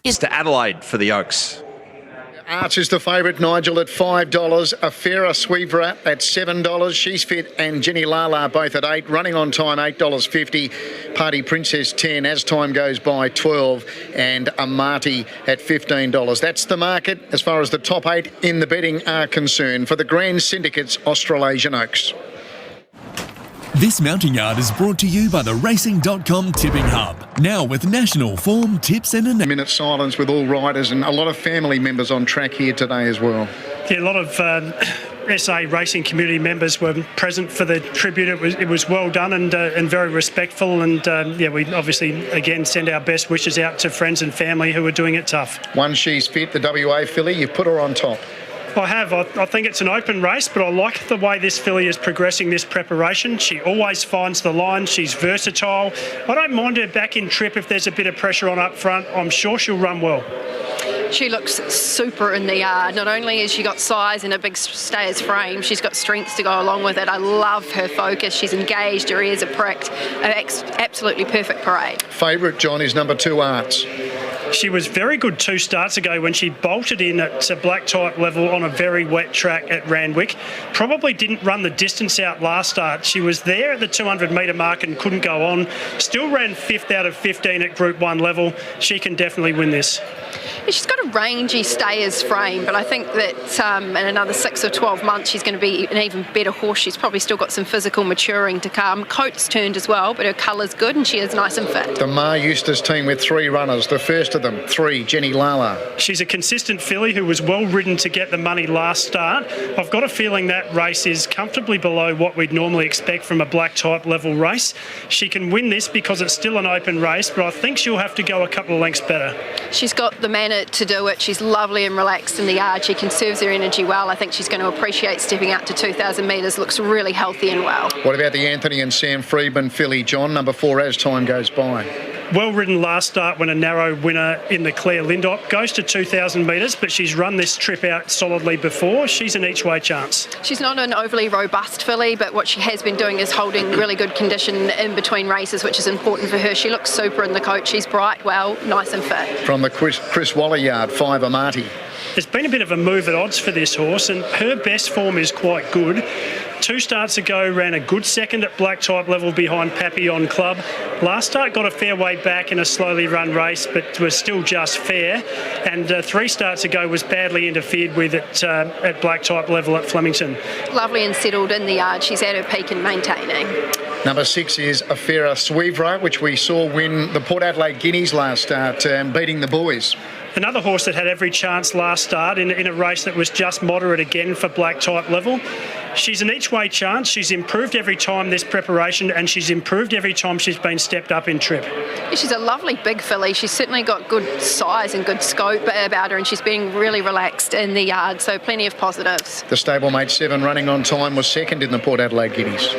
is to Adelaide for the Oaks. Arch is the favourite, Nigel, at $5. Afera Sweevera at $7. She's Fit and Jenny Lala both at $8. Running on time, $8.50. Party Princess 10 as time goes by, 12. And Amati at $15. That's the market as far as the top 8 in the betting are concerned for the Grand Syndicate's Australasian Oaks. This mounting yard is brought to you by the Racing.com Tipping Hub. Now with national form, tips and a minute silence with all riders and a lot of family members on track here today as well. Yeah, a lot of SA racing community members were present for the tribute. It was well done and very respectful. And we obviously again send our best wishes out to friends and family who are doing it tough. One She's Fit, the WA filly, you've put her on top. I have. I think it's an open race, but I like the way this filly is progressing this preparation. She always finds the line. She's versatile. I don't mind her back in trip if there's a bit of pressure on up front. I'm sure she'll run well. She looks super in the yard. Not only has she got size and a big stayer's frame, she's got strength to go along with it. I love her focus. She's engaged, her ears are pricked. Absolutely perfect parade. Favourite, John, is number 2, Arts. She was very good 2 starts ago when she bolted in at black type level on a very wet track at Randwick. Probably didn't run the distance out last start. She was there at the 200 metre mark and couldn't go on. Still ran 5th out of 15 at Group 1 level. She can definitely win this. She's got a rangy stayer's frame, but I think that in another 6 or 12 months she's going to be an even better horse. She's probably still got some physical maturing to come. Coat's turned as well, but her colour's good and she is nice and fit. The Mar Eustace team with 3 runners. The first of them, 3, Jenny Lala. She's a consistent filly who was well ridden to get the money last start. I've got a feeling that race is comfortably below what we'd normally expect from a black type level race. She can win this because it's still an open race, but I think she'll have to go a couple of lengths better. She's got the manner to do it. She's lovely and relaxed in the yard. She conserves her energy well. I think she's going to appreciate stepping out to 2,000 metres. Looks really healthy and well. What about the Anthony and Sam Freedman filly, John, number 4, as time goes by? Well ridden last start when a narrow winner in the Claire Lindop. Goes to 2,000 metres, but she's run this trip out solidly before. She's an each way chance. She's not an overly robust filly, but what she has been doing is holding really good condition in between races, which is important for her. She looks super in the coat. She's bright, well, nice and fit. From the Chris Waller yard, 5, Amati. There's been a bit of a move at odds for this horse, and her best form is quite good. 2 starts ago, ran a good second at black type level behind Papillon Club. Last start got a fair way back in a slowly run race, but was still just fair. And 3 starts ago was badly interfered with at black type level at Flemington. Lovely and settled in the yard. She's at her peak and maintaining. Number 6 is Afera Sweevera, which we saw win the Port Adelaide Guineas last start, beating the boys. Another horse that had every chance last start in a race that was just moderate again for black type level. She's an each way chance. She's improved every time this preparation, and she's improved every time she's been stepped up in trip. She's a lovely big filly. She's certainly got good size and good scope about her, and she's being really relaxed in the yard, so plenty of positives. The stablemate 7 running on time was second in the Port Adelaide Guineas.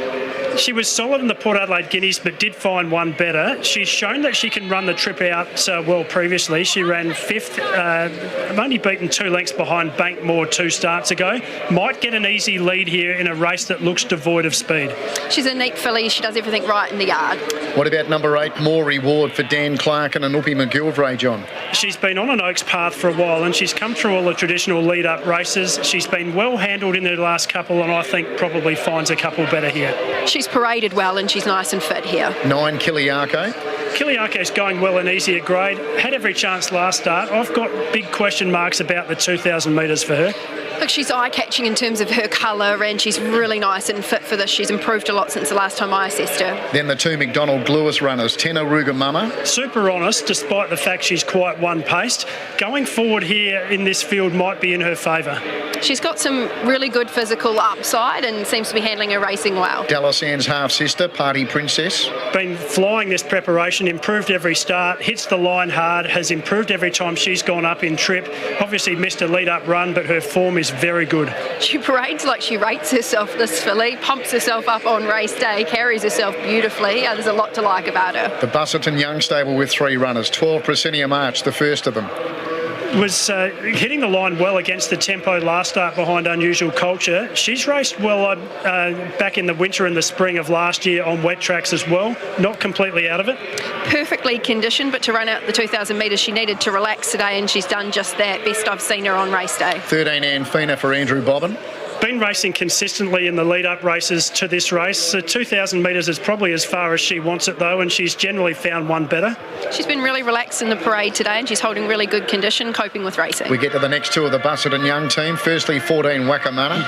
She was solid in the Port Adelaide Guineas, but did find one better. She's shown that she can run the trip out well previously. She ran 5th, only beaten 2 lengths behind Bankmore 2 starts ago. Might get an easy lead here in a race that looks devoid of speed. She's a neat filly. She does everything right in the yard. What about number 8, More Reward for Dan Clark and Anupi McGilvray, John? She's been on an Oaks path for a while, and she's come through all the traditional lead-up races. She's been well handled in her last couple, and I think probably finds a couple better here. She's paraded well and she's nice and fit here. 9, Kiliako. Kiliako's going well and easy at grade. Had every chance last start. I've got big question marks about the 2,000 metres for her. Look, she's eye-catching in terms of her colour, and she's really nice and fit for this. She's improved a lot since the last time I assessed her. Then the 2 McDonald Lewis runners, Tena Rugamama. Super honest, despite the fact she's quite one-paced. Going forward here in this field might be in her favour. She's got some really good physical upside and seems to be handling her racing well. Dallasan's half-sister, Party Princess. Been flying this preparation, improved every start, hits the line hard, has improved every time she's gone up in trip. Obviously missed a lead-up run, but her form is very good. She parades like she rates herself, this filly, pumps herself up on race day, carries herself beautifully. There's a lot to like about her. The Busselton Young stable with 3 runners, 12 Proscenium Arch, the first of them. was hitting the line well against the tempo last start behind Unusual Culture. She's raced well back in the winter and the spring of last year on wet tracks as well. Not completely out of it. Perfectly conditioned, but to run out the 2,000 metres she needed to relax today, and she's done just that. Best I've seen her on race day. 13 Anfina for Andrew Bobbin. Been racing consistently in the lead-up races to this race. So 2,000 metres is probably as far as she wants it though, and she's generally found one better. She's been really relaxed in the parade today, and she's holding really good condition, coping with racing. We get to the next two of the Busselton Young team. Firstly, 14 Wakamana.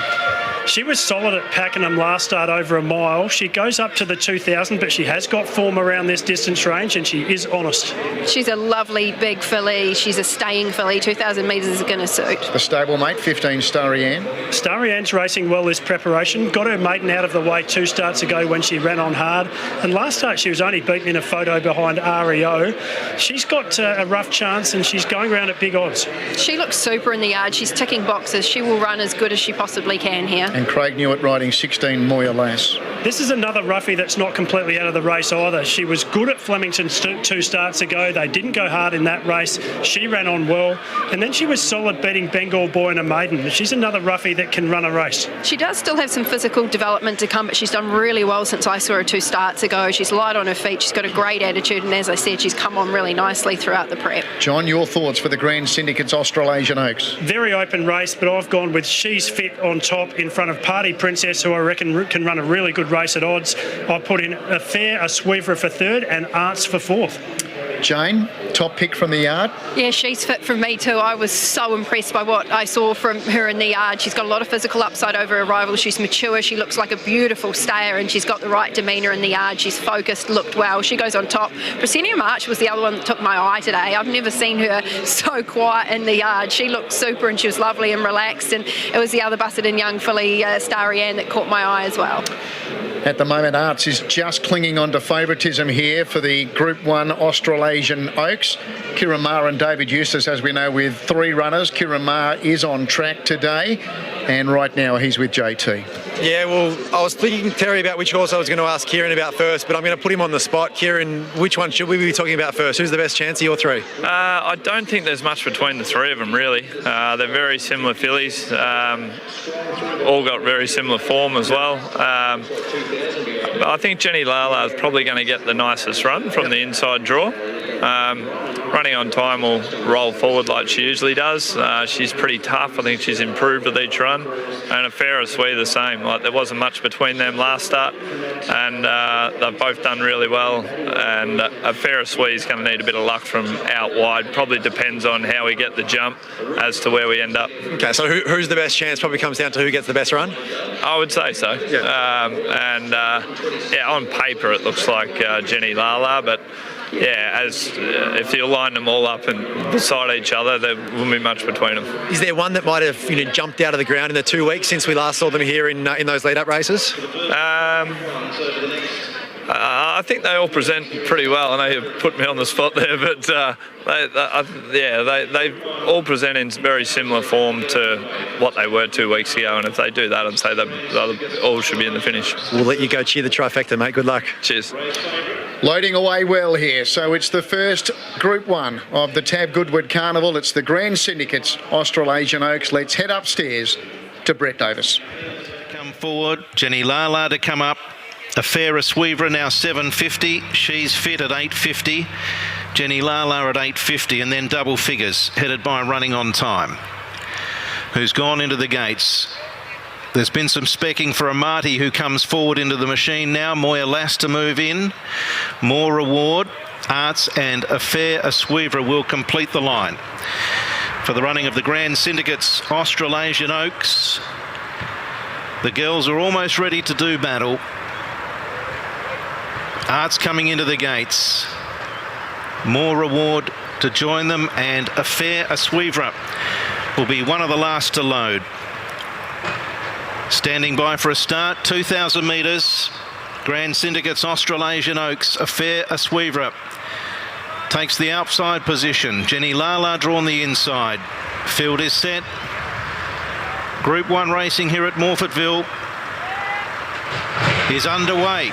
She was solid at Pakenham last start over a mile. She goes up to the 2,000, but she has got form around this distance range, and she is honest. She's a lovely big filly. She's a staying filly. 2,000 metres is going to suit. The stablemate, 15 Starry Ann. Starry Ann's racing well this preparation. Got her maiden out of the way 2 starts ago when she ran on hard. And last start she was only beaten in a photo behind REO. She's got a rough chance, and she's going around at big odds. She looks super in the yard. She's ticking boxes. She will run as good as she possibly can here. And Craig Newitt riding 16 Moya Lass. This is another roughie that's not completely out of the race either. She was good at Flemington 2 starts ago. They didn't go hard in that race. She ran on well. And then she was solid beating Bengal Boy in a maiden. She's another roughie that can run a race. She does still have some physical development to come, but she's done really well since I saw her 2 starts ago. She's light on her feet. She's got a great attitude. And as I said, she's come on really nicely throughout the prep. John, your thoughts for the Grand Syndicate's Australasian Oaks? Very open race, but I've gone with She's Fit on top in front of Party Princess, who I reckon can run a really good race at odds. I put in a Sweaver for 3rd and Arts for 4th. Jane, top pick from the yard? Yeah, She's Fit from me too. I was so impressed by what I saw from her in the yard. She's got a lot of physical upside over her rival. She's mature. She looks like a beautiful stayer, and she's got the right demeanour in the yard. She's focused, looked well. She goes on top. Proscenium March was the other one that took my eye today. I've never seen her so quiet in the yard. She looked super, and she was lovely and relaxed. And it was the other Busselton young filly, Starry Ann, that caught my eye as well. At the moment, Arts is just clinging on to favouritism here for the Group 1 Australasian Oaks. Kieran Maher and David Eustace, as we know, with 3 runners. Kieran Maher is on track today, and right now he's with JT. Yeah, well, I was thinking, Terry, about which horse I was going to ask Kieran about first, but I'm going to put him on the spot. Kieran, which one should we be talking about first? Who's the best chance of your 3? I don't think there's much between the 3 of them, really. They're very similar fillies. All got very similar form as well. I think Jenny Lala is probably going to get the nicest run from the inside draw. Running on time will roll forward like she usually does. She's pretty tough. I think she's improved with each run. And a Fair Sweet the same. Like, there wasn't much between them last start, and they've both done really well. And a Fair Sweet is going to need a bit of luck from out wide. Probably depends on how we get the jump as to where we end up. Okay, so who's the best chance? Probably comes down to who gets the best run? I would say so. Yeah. Yeah, on paper it looks like Jenny Lala, but yeah, if you line them all up and beside each other, there wouldn't be much between them. Is there one that might have jumped out of the ground in the 2 weeks since we last saw them here in those lead-up races? I think they all present pretty well. I know you put me on the spot there, but they all present in very similar form to what they were 2 weeks ago. And if they do that, I'd say they all should be in the finish. We'll let you go cheer the trifecta, mate. Good luck. Cheers. Loading away well here. So it's the first Group 1 of the Tab Goodwood Carnival. It's the Grand Syndicate's Australasian Oaks. Let's head upstairs to Brett Davis. Come forward. Jenny Lala to come up. A Fair Sweaver now 750. She's Fit at 850. Jenny Lala at 850, and then double figures headed by Running on Time, who's gone into the gates. There's been some specking for Amati, who comes forward into the machine now. Moya Lass to move in. More Reward, Arts and A Fair Sweaver will complete the line for the running of the Grand Syndicate's Australasian Oaks. The girls are almost ready to do battle. Arts coming into the gates. More Reward to join them, and A Fair Sweaver will be one of the last to load. Standing by for a start, 2,000 metres. Grand Syndicate's Australasian Oaks, A Fair Sweaver takes the outside position. Jenny Lala drawn the inside. Field is set. Group 1 racing here at Morphettville is underway.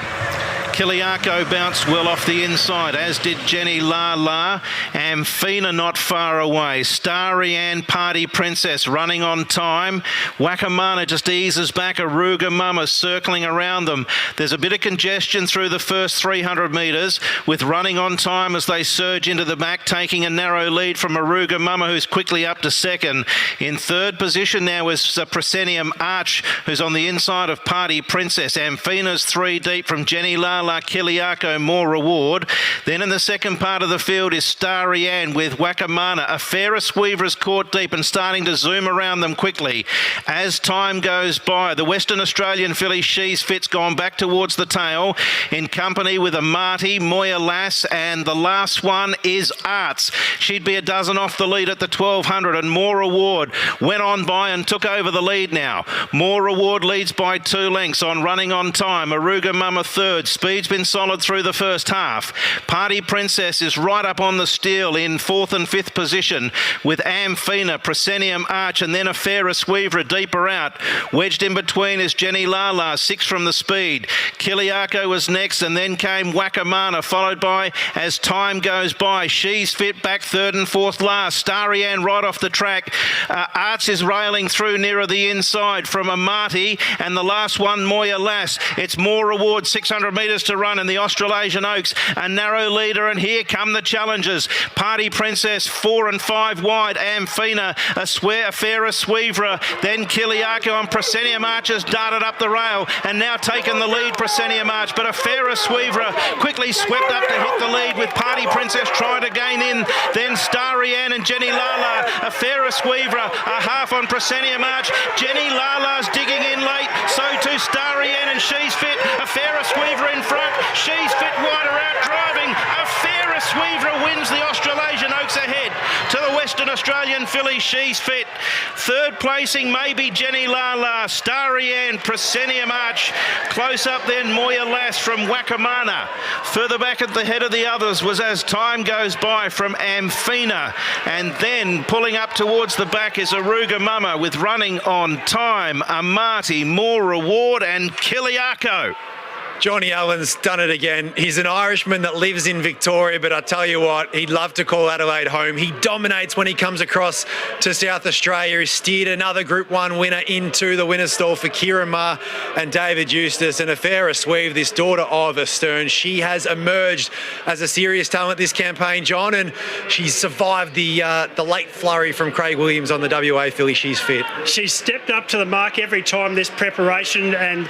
Kiliako bounced well off the inside, as did Jenny La La. Amphina not far away. Starry Ann, Party Princess running on time. Wakamana just eases back. Aruga Mama circling around them. There's a bit of congestion through the first 300 metres, with running on time as they surge into the back, taking a narrow lead from Aruga Mama, who's quickly up to second. In third position now is Proscenium Arch, who's on the inside of Party Princess. Amphina's 3 deep from Jenny Lala, Kiliako, More Reward. Then in the second part of the field is Starry Ann with Wakamana. A Fairest Weaver's caught deep and starting to zoom around them quickly. As time goes by, the Western Australian filly She's Fit's gone back towards the tail in company with Amati, Moya Lass, and the last one is Arts. She'd be a dozen off the lead at the 1200, and More Reward went on by and took over the lead now. More Reward leads by 2 lengths on running on time. Aruga Mama third. Speed's been solid through the first half. Party Princess is right up on the steel in 4th and 5th position with Amphina, Proscenium Arch, and then a Fairest Weaver deeper out. Wedged in between is Jenny Lala, 6 from the speed. Kiliako was next, and then came Wakamana, followed by, as time goes by, She's Fit back 3rd and 4th last. Starry Ann right off the track. Arts is railing through nearer the inside from Amati, and the last one, Moya Lass. It's More Reward, 600 metres to run in the Australasian Oaks. A narrow leader, and here come the challengers. Party Princess 4 and 5 wide. Amphina, a Fairest Weaver, then Kiliako and Proscenium Arch has darted up the rail and now taken the lead, Proscenium Arch, but a Fairest Weaver quickly swept up to hit the lead with Party Princess trying to gain in. Then Starry Ann and Jenny Lala. A Fairest Weaver, a half on Proscenium Arch. Jenny Lala's digging in late, so too Starry Ann, and She's Fit. A Fairest Weaver in front. She's Fit wider out driving. A Fairest Weaver wins the Australasian Oaks ahead to the Western Australian filly She's Fit. Third placing maybe Jenny Lala, Starry Ann, Proscenium Arch. Close up then Moya Lass from Wakamana. Further back at the head of the others was As Time Goes By from Amphina. And then pulling up towards the back is Aruga Mama with Running on Time, Amati, More Reward, and Kiliako. Johnny Allen's done it again. He's an Irishman that lives in Victoria, but I tell you what, he'd love to call Adelaide home. He dominates when he comes across to South Australia. He steered another Group 1 winner into the winner's stall for Kieran Maher and David Eustace. And a Fairest Weave, this daughter of Astern, she has emerged as a serious talent this campaign, John, and she's survived the late flurry from Craig Williams on the WA filly She's Fit. She's stepped up to the mark every time this preparation, and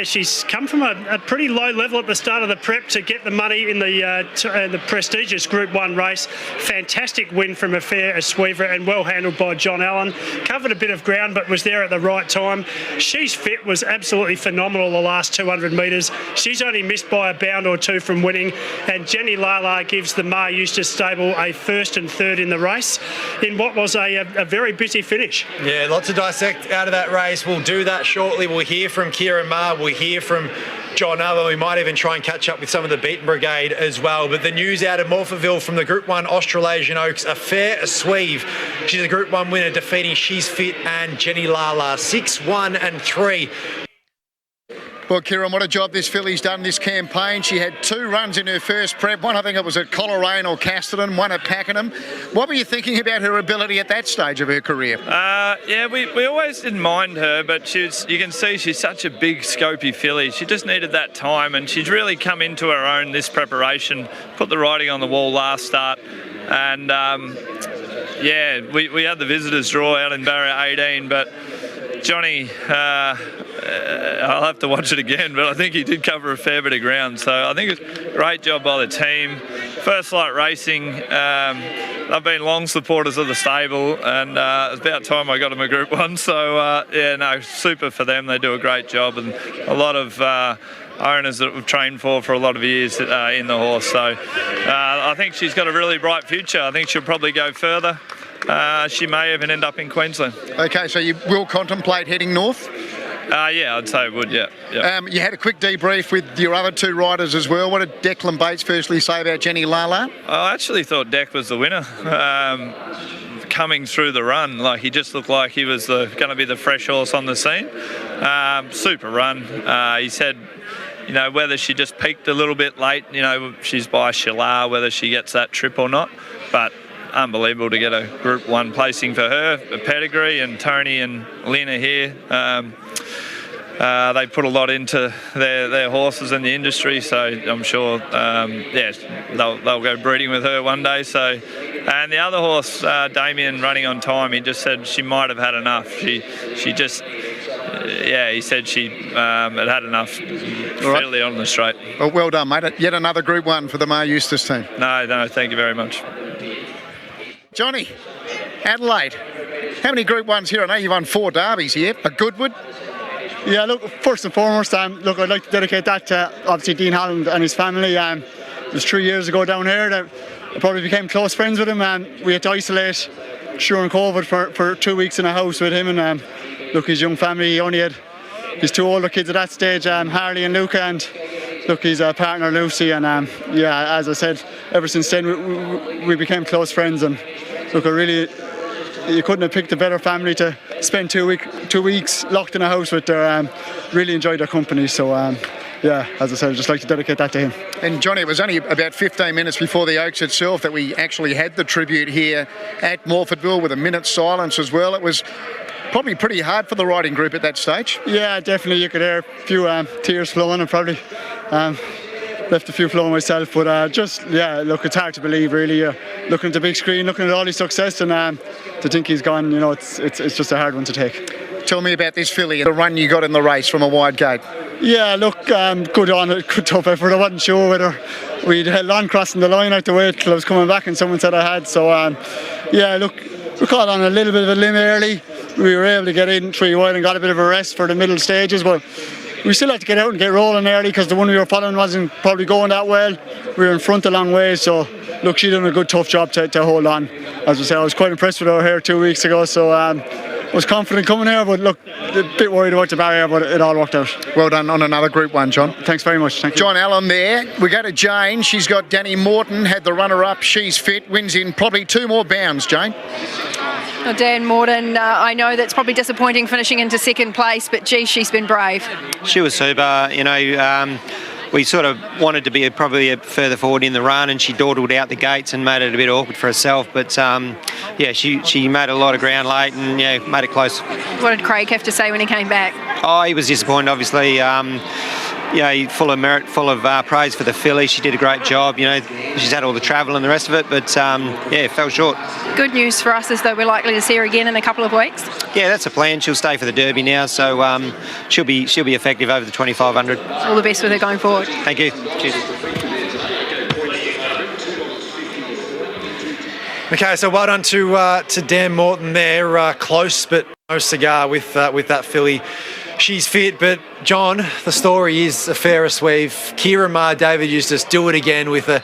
she's come from a pretty low level at the start of the prep to get the money in the prestigious Group 1 race. Fantastic win from a Fairest Weaver and well handled by John Allen. Covered a bit of ground but was there at the right time. She's Fit was absolutely phenomenal the last 200 metres. She's only missed by a bound or two from winning, and Jenny Lala gives the Maher Eustace stable a 1st and 3rd in the race in what was a very busy finish. Yeah, lots to dissect out of that race. We'll do that shortly. We'll hear from Kieran Maher. We'll hear from John Allen. We might even try and catch up with some of the Beaten Brigade as well. But the news out of Morpheville from the Group 1 Australasian Oaks, a Fairest Weave. She's a Group 1 winner, defeating She's Fit and Jenny Lala, 6, 1 and 3. Well, Kieran, what a job this filly's done this campaign. She had 2 runs in her first prep. One, I think it was at Coleraine or Casterton, one at Pakenham. What were you thinking about her ability at that stage of her career? We always didn't mind her, but you can see she's such a big, scopy filly. She just needed that time, and she's really come into her own this preparation, put the writing on the wall last start. And, we had the visitors draw out in barrier 18, but Johnny, I'll have to watch it again, but I think he did cover a fair bit of ground. So I think it's a great job by the team. First Light Racing, they've been long supporters of the stable, and it's about time I got them a Group 1. So, super for them. They do a great job, and a lot of owners that we've trained for a lot of years in the horse. So I think she's got a really bright future. I think she'll probably go further. She may even end up in Queensland. Okay, so you will contemplate heading north? I'd say it would, yeah. You had a quick debrief with your other 2 riders as well. What did Declan Bates firstly say about Jenny Lala? I actually thought Deck was the winner. Coming through the run, like he just looked like he was going to be the fresh horse on the scene. Super run. He said you know, whether she just peaked a little bit late, you know, she's by Shalar, whether she gets that trip or not. But unbelievable to get a Group 1 placing for her, a pedigree, and Tony and Lynn are here. They put a lot into their horses in the industry, so I'm sure, they'll go breeding with her one day. So, and the other horse, Damien, running on time, he just said she might have had enough. She just, he said she had enough fairly on the straight. Well done, mate. Yet another Group 1 for the Mar Eustace team. No, thank you very much. Johnny, Adelaide. How many Group 1s here? I know you've won 4 derbies here. A Goodwood? Yeah, look, first and foremost, look, I'd like to dedicate that to obviously Dean Holland and his family. It was 3 years ago down here that I probably became close friends with him. We had to isolate during COVID for 2 weeks in a house with him. And look, his young family, he only had his 2 older kids at that stage, Harley and Luca, and look, his partner Lucy. And as I said, ever since then we became close friends. And look, you couldn't have picked a better family to spend 2 weeks locked in a house with. Really enjoyed their company. So, as I said, I'd just like to dedicate that to him. And Johnny, it was only about 15 minutes before the Oaks itself that we actually had the tribute here at Morphettville with a minute's silence as well. It was probably pretty hard for the riding group at that stage. Yeah, definitely. You could hear a few tears flowing, and probably left a few flowing myself. But look, it's hard to believe, really. Looking at the big screen, looking at all his success, and to think he's gone, you know, it's just a hard one to take. Tell me about this filly and the run you got in the race from a wide gate. Yeah, look, good on it, good tough effort. I wasn't sure whether we'd held on crossing the line. I had to wait till I was coming back and someone said I had. So, look, we caught on a little bit of a limb early. We were able to get in 3 wide and got a bit of a rest for the middle stages, but we still had to get out and get rolling early because the one we were following wasn't probably going that well. We were in front a long way, so look, she done a good tough job to hold on. As I say, I was quite impressed with her here 2 weeks ago, so I was confident coming here, but look, a bit worried about the barrier, but it all worked out. Well done on another Group 1, John. Thanks very much. Thank you. John Allen there. We go to Jane. She's got Danny Morton, had the runner-up. She's fit, wins in probably 2 more bounds, Jane. Well, Dan Morton, I know that's probably disappointing finishing into second place, but gee, she's been brave. She was super, you know. We sort of wanted to be probably further forward in the run, and she dawdled out the gates and made it a bit awkward for herself. But she made a lot of ground late and made it close. What did Craig have to say when he came back? Oh, he was disappointed, obviously. Full of merit, full of praise for the filly. She did a great job. You know, she's had all the travel and the rest of it, but fell short. Good news for us is though we're likely to see her again in a couple of weeks. Yeah, that's a plan. She'll stay for the Derby now, so she'll be effective over the 2500. All the best with her going forward. Thank you. Cheers. Okay, so well done to Dan Morton there. Close, but no cigar with that filly. She's fit, but John, the story is a fairer sweeve. Kieran Maher, David Eustace do it again with a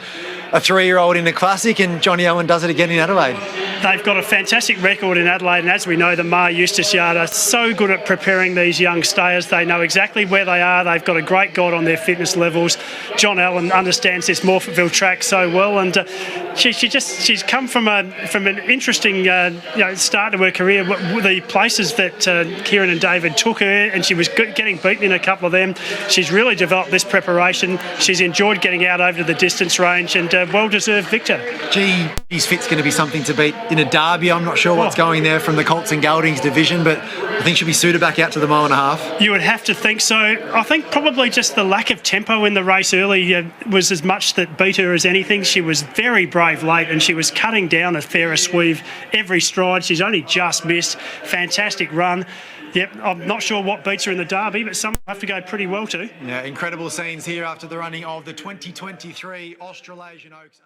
3-year-old in the Classic, and Johnny Owen does it again in Adelaide. They've got a fantastic record in Adelaide, and as we know, the Mar Eustace Yard are so good at preparing these young stayers. They know exactly where they are. They've got a great guide on their fitness levels. John Allen understands this Morphettville track so well, and she's come from an interesting start to her career. The places that Kieran and David took her, and she was getting beaten in a couple of them. She's really developed this preparation. She's enjoyed getting out over to the distance range, and well-deserved victor. Gee, his fit's going to be something to beat in a derby. I'm not sure what's going there from the Colts and Geldings division, but I think she'll be suited back out to the 1.5 miles. You would have to think so. I think probably just the lack of tempo in the race early was as much that beat her as anything. She was very brave late, and she was cutting down a fairer sweeve every stride. She's only just missed. Fantastic run. Yep, I'm not sure what beats her in the derby, but some have to go pretty well too. Yeah, incredible scenes here after the running of the 2023 Australasian OAKS.